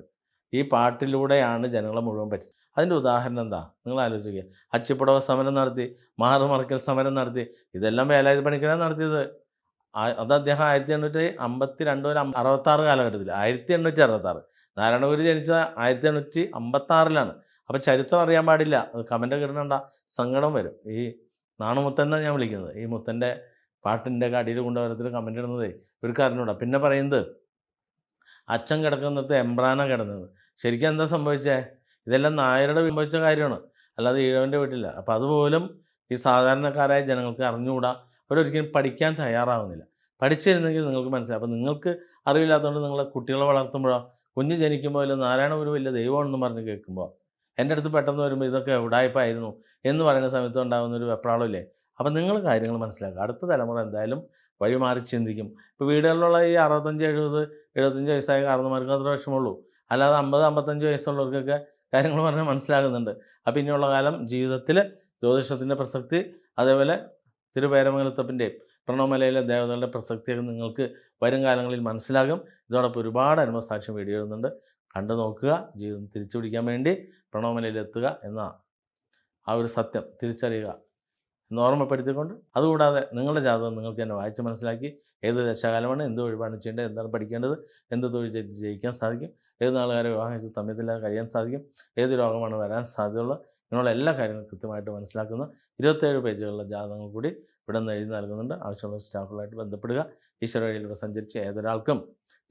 ഈ പാട്ടിലൂടെയാണ് ജനങ്ങളെ മുഴുവൻ പറ്റിച്ചത്. അതിൻ്റെ ഉദാഹരണം എന്താ? നിങ്ങൾ ആലോചിക്കുക. അച്ചിപ്പുടവ സമരം നടത്തി, മാറുമറക്കൽ സമരം നടത്തി, ഇതെല്ലാം വേലായുധ പണിക്കരാണ് നടത്തിയത്. അത് അദ്ദേഹം 1852 മുതൽ 66 കാലഘട്ടത്തിൽ 1866. നാരായണഗുരു ജനിച്ച 1856-ലാണ്. അപ്പോൾ ചരിത്രം അറിയാൻ പാടില്ല. അത് കമൻ്റ് ഇടണ്ട, സങ്കടം വരും. ഈ നാണുമുത്തൻ എന്നാണ് ഞാൻ വിളിക്കുന്നത്. ഈ മുത്തൻ്റെ പാട്ടിൻ്റെ അടിയിൽ കൊണ്ടുവരത്തിൽ കമൻ്റ് ഇടുന്നതേ ഒരു കാരണമുണ്ട്. പിന്നെ പറയുന്നത് അച്ഛൻ കിടക്കുന്നിടത്ത് എംബ്രാനാണ് കിടന്നത്. ശരിക്കും എന്താ സംഭവിച്ചേ? ഇതെല്ലാം നായരുടെ സംഭവിച്ച കാര്യമാണ്, അല്ലാതെ ഈഴവൻ്റെ വീട്ടില്ല. അപ്പോൾ അതുപോലും ഈ സാധാരണക്കാരായ ജനങ്ങൾക്ക് അറിഞ്ഞുകൂടാ. അവരൊരിക്കലും പഠിക്കാൻ തയ്യാറാവുന്നില്ല. പഠിച്ചിരുന്നെങ്കിൽ നിങ്ങൾക്ക് മനസ്സിലാവും. അപ്പോൾ നിങ്ങൾക്ക് അറിവില്ലാത്തതുകൊണ്ട് നിങ്ങളെ കുട്ടികളെ വളർത്തുമ്പോഴോ കുഞ്ഞ് ജനിക്കുമ്പോൾ നാരായണ ഗുരു വലിയ ദൈവമാണെന്ന് പറഞ്ഞ് കേൾക്കുമ്പോൾ എൻ്റെ അടുത്ത് പെട്ടെന്ന് വരുമ്പോൾ ഇതൊക്കെ ഉടായ്പായിരുന്നു എന്ന് പറയുന്ന സമയത്ത് ഉണ്ടാകുന്നൊരു വെപ്രാളമില്ലേ? അപ്പോൾ നിങ്ങൾ കാര്യങ്ങൾ മനസ്സിലാക്കുക. അടുത്ത തലമുറ എന്തായാലും വഴി മാറി ചിന്തിക്കും. ഇപ്പോൾ വീടുകളിലുള്ള ഈ 65, 70, 75 വയസ്സായ കാരണന്മാർക്ക് അത്ര വിഷമമുള്ളൂ. അല്ലാതെ 50, 55 വയസ്സുള്ളവർക്കൊക്കെ കാര്യങ്ങൾ പറഞ്ഞാൽ മനസ്സിലാകുന്നുണ്ട്. അപ്പോൾ ഇനിയുള്ള കാലം ജീവിതത്തിൽ ജ്യോതിഷത്തിൻ്റെ പ്രസക്തി, അതേപോലെ തിരുവേരമംഗലത്തപ്പൻ്റെയും പ്രണവമലയിലെ ദേവതകളുടെ പ്രസക്തിയൊക്കെ നിങ്ങൾക്ക് വരും കാലങ്ങളിൽ മനസ്സിലാകും. ഇതോടൊപ്പം ഒരുപാട് അനുഭവസാക്ഷ്യം വീഡിയോ ഇടുന്നുണ്ട്, കണ്ടു നോക്കുക. ജീവിതം തിരിച്ചു പിടിക്കാൻ വേണ്ടി പ്രണവമലയിലെത്തുക എന്ന ആ ഒരു സത്യം തിരിച്ചറിയുക എന്ന് ഓർമ്മപ്പെടുത്തിക്കൊണ്ട്, അതുകൂടാതെ നിങ്ങളുടെ ജാതകം നിങ്ങൾക്ക് തന്നെ വായിച്ച് മനസ്സിലാക്കി ഏത് ദശാകാലമാണ്, എന്ത് വഴിപാടാണ് ചെയ്യേണ്ടത്, എന്താണ് പഠിക്കേണ്ടത്, എന്ത് തൊഴിൽ ചെയ്ത് ജയിക്കാൻ സാധിക്കും, ഏത് നാളുകാരെ വിവാഹം ചെയ്ത് തമ്മിൽ കഴിയാൻ സാധിക്കും, ഏത് രോഗമാണ് വരാൻ സാധ്യതയുള്ള, ഇങ്ങനെയുള്ള എല്ലാ കാര്യങ്ങളും കൃത്യമായിട്ട് മനസ്സിലാക്കുന്ന 27 പേജുകളുള്ള ജാതകങ്ങൾ കൂടി ഇവിടെ നിന്ന് എഴുതി നൽകുന്നുണ്ട്. ആവശ്യമുള്ള സ്റ്റാഫുകളായിട്ട് ബന്ധപ്പെടുക. ഈശ്വര വഴിയിലൂടെ സഞ്ചരിച്ച് ഏതൊരാൾക്കും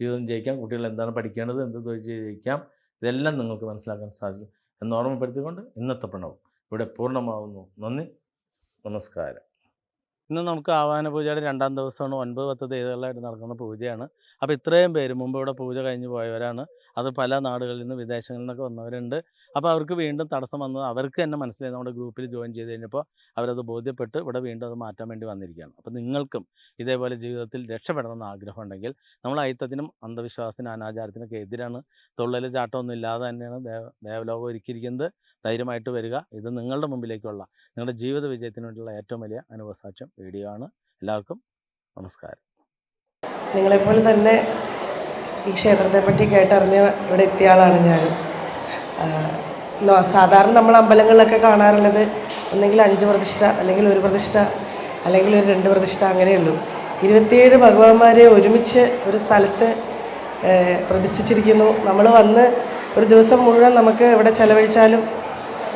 ജീവിതം ജയിക്കാം, കുട്ടികൾ എന്താണ് പഠിക്കേണ്ടത്, എന്ത് തൊഴിൽ ജയിക്കാം, ഇതെല്ലാം നിങ്ങൾക്ക് മനസ്സിലാക്കാൻ സാധിക്കും എന്ന് ഓർമ്മപ്പെടുത്തിക്കൊണ്ട് ഇന്നത്തെ പ്രണവം ഇവിടെ പൂർണ്ണമാവുന്നു. നന്ദി, നമസ്കാരം. ഇന്ന് നമുക്ക് ആവാഹന പൂജയുടെ 2-ാം ദിവസമാണ്. 9, 10 തീയതികളിലായിട്ട് നടക്കുന്ന പൂജയാണ്. അപ്പോൾ ഇത്രയും പേര് മുമ്പ് ഇവിടെ പൂജ കഴിഞ്ഞ് പോയവരാണ്. അത് പല നാടുകളിൽ നിന്ന്, വിദേശങ്ങളിൽ നിന്നൊക്കെ വന്നവരുണ്ട്. അപ്പോൾ അവർക്ക് വീണ്ടും തടസ്സം വന്നത് അവർക്ക് തന്നെ മനസ്സിലായി. നമ്മുടെ ഗ്രൂപ്പിൽ ജോയിൻ ചെയ്ത് കഴിഞ്ഞപ്പോൾ അവരത് ബോധ്യപ്പെട്ട് ഇവിടെ വീണ്ടും അത് മാറ്റാൻ വേണ്ടി വന്നിരിക്കുകയാണ്. അപ്പോൾ നിങ്ങൾക്കും ഇതേപോലെ ജീവിതത്തിൽ രക്ഷപ്പെടണമെന്ന് ആഗ്രഹമുണ്ടെങ്കിൽ, നമ്മൾ അയിത്തത്തിനും അന്ധവിശ്വാസത്തിനും അനാചാരത്തിനൊക്കെ എതിരാണ്. തുള്ളൽ ചാട്ടമൊന്നും ഇല്ലാതെ തന്നെയാണ് ദേവലോകം ഒരുക്കിയിരിക്കുന്നത്. ധൈര്യമായിട്ട് വരിക. ഇത് നിങ്ങളുടെ മുമ്പിലേക്കുള്ള, നിങ്ങളുടെ ജീവിത വിജയത്തിന് വേണ്ടിയുള്ള ഏറ്റവും വലിയ അനുഭവസാക്ഷ്യം വീഡിയോ ആണ്. എല്ലാവർക്കും നമസ്കാരം. നിങ്ങളെപ്പോലെ തന്നെ ഈ ക്ഷേത്രത്തെപ്പറ്റി കേട്ടറിഞ്ഞ് ഇവിടെ എത്തിയ ആളാണ് ഞാൻ. സാധാരണ നമ്മൾ അമ്പലങ്ങളിലൊക്കെ കാണാറുള്ളത് ഒന്നെങ്കിൽ 5 പ്രതിഷ്ഠ, അല്ലെങ്കിൽ 1 പ്രതിഷ്ഠ, അല്ലെങ്കിൽ ഒരു 2 പ്രതിഷ്ഠ, അങ്ങനെയുള്ളൂ. 27 ഭഗവാന്മാരെ ഒരുമിച്ച് ഒരു സ്ഥലത്ത് പ്രതിഷ്ഠിച്ചിരിക്കുന്നു. നമ്മൾ വന്ന് ഒരു ദിവസം മുഴുവൻ നമുക്ക് ഇവിടെ ചെലവഴിച്ചാലും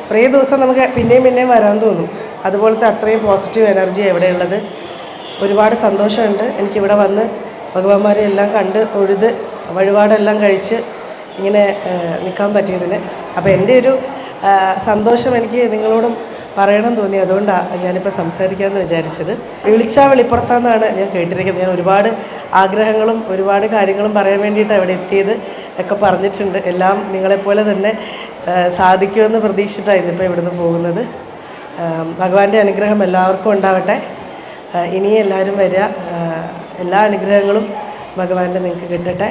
കുറേ ദിവസം നമുക്ക് പിന്നെയും വരാൻ തോന്നും. അതുപോലത്തെ അത്രയും പോസിറ്റീവ് എനർജി എവിടെയുള്ളത്. ഒരുപാട് സന്തോഷമുണ്ട് എനിക്കിവിടെ വന്ന് ഭഗവാന്മാരെ എല്ലാം കണ്ട് തൊഴുത് വഴിപാടെല്ലാം കഴിച്ച് ഇങ്ങനെ നിൽക്കാൻ പറ്റിയതിന്. അപ്പോൾ എൻ്റെ ഒരു സന്തോഷം എനിക്ക് നിങ്ങളോടും പറയണം തോന്നി. അതുകൊണ്ടാണ് ഞാനിപ്പോൾ സംസാരിക്കാമെന്ന് വിചാരിച്ചത്. വിളിച്ചാൽ വെളിപ്പുറത്താണെന്നാണ് ഞാൻ കേട്ടിരിക്കുന്നത്. ഞാൻ ഒരുപാട് ആഗ്രഹങ്ങളും ഒരുപാട് കാര്യങ്ങളും പറയാൻ വേണ്ടിയിട്ടാണ് ഇവിടെ എത്തിയത് ഒക്കെ പറഞ്ഞിട്ടുണ്ട്. എല്ലാം നിങ്ങളെപ്പോലെ തന്നെ സാധിക്കുമെന്ന് പ്രതീക്ഷിച്ചിട്ടാണ് ഇന്നിപ്പോൾ ഇവിടുന്ന് പോകുന്നത്. ഭഗവാന്റെ അനുഗ്രഹം എല്ലാവർക്കും ഉണ്ടാവട്ടെ. ഇനിയും എല്ലാവരും വരിക. എല്ലാ അനുഗ്രഹങ്ങളും ഭഗവാന്റെ നിങ്ങൾക്ക് കിട്ടട്ടെ.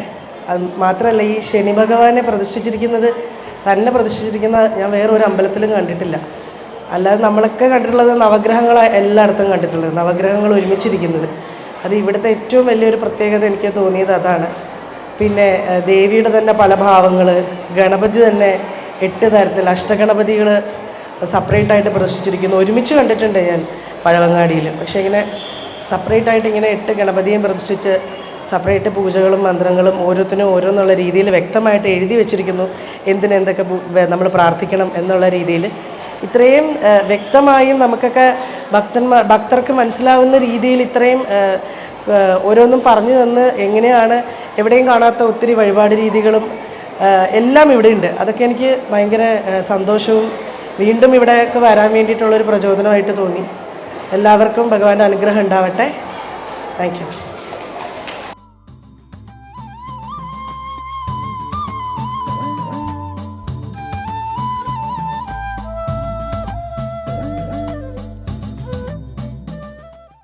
അത് മാത്രമല്ല, ഈ ശനി ഭഗവാനെ പ്രതിഷ്ഠിച്ചിരിക്കുന്നത് ഞാൻ വേറൊരു അമ്പലത്തിലും കണ്ടിട്ടില്ല. അല്ലാതെ നമ്മളൊക്കെ കണ്ടിട്ടുള്ളത് നവഗ്രഹങ്ങൾ എല്ലായിടത്തും കണ്ടിട്ടുള്ളത്, നവഗ്രഹങ്ങൾ ഒരുമിച്ചിരിക്കുന്നത്. അത് ഇവിടുത്തെ ഏറ്റവും വലിയൊരു പ്രത്യേകത എനിക്ക് തോന്നിയത് അതാണ്. പിന്നെ ദേവിയുടെ തന്നെ പല ഭാവങ്ങൾ, ഗണപതി തന്നെ 8 തരത്തിൽ അഷ്ടഗണപതികൾ സെപ്പറേറ്റായിട്ട് പ്രതിഷ്ഠിച്ചിരിക്കുന്നു. ഒരുമിച്ച് കണ്ടിട്ടുണ്ട് ഞാൻ പഴവങ്ങാടിയിൽ. പക്ഷേ ഇങ്ങനെ സെപ്പറേറ്റായിട്ട് ഇങ്ങനെ 8 ഗണപതിയും പ്രതിഷ്ഠിച്ച് സെപ്പറേറ്റ് പൂജകളും മന്ത്രങ്ങളും ഓരോത്തിനും ഓരോന്നുള്ള രീതിയിൽ വ്യക്തമായിട്ട് എഴുതി വെച്ചിരിക്കുന്നു. എന്തൊക്കെ നമ്മൾ പ്രാർത്ഥിക്കണം എന്നുള്ള രീതിയിൽ ഇത്രയും വ്യക്തമായും നമുക്കൊക്കെ ഭക്തർക്ക് മനസ്സിലാവുന്ന രീതിയിൽ ഇത്രയും ഓരോന്നും പറഞ്ഞു തന്ന് എങ്ങനെയാണ് എവിടെയും കാണാത്ത ഒത്തിരി വഴിപാട് രീതികളും എല്ലാം ഇവിടെയുണ്ട്. അതൊക്കെ എനിക്ക് ഭയങ്കര സന്തോഷവും വീണ്ടും ഇവിടെയൊക്കെ വരാൻ വേണ്ടിയിട്ടുള്ളൊരു പ്രചോദനമായിട്ട് തോന്നി. എല്ലാവർക്കും ഭഗവാന്റെ അനുഗ്രഹം ഉണ്ടാവട്ടെ. Thank you.